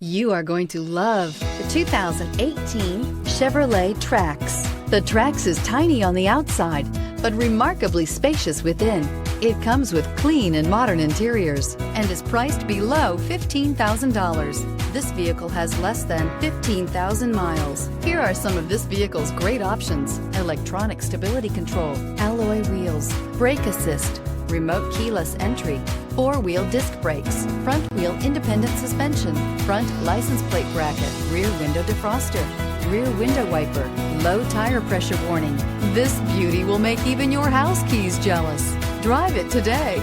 You are going to love the 2018 Chevrolet Trax. The Trax is tiny on the outside, but remarkably spacious within. It comes with clean and modern interiors and is priced below $15,000. This vehicle has less than 15,000 miles. Here are some of this vehicle's great options: electronic stability control, alloy wheels, brake assist, remote keyless entry, four-wheel disc brakes, front-wheel independent suspension, front license plate bracket, rear window defroster, rear window wiper, low tire pressure warning. This beauty will make even your house keys jealous. Drive it today.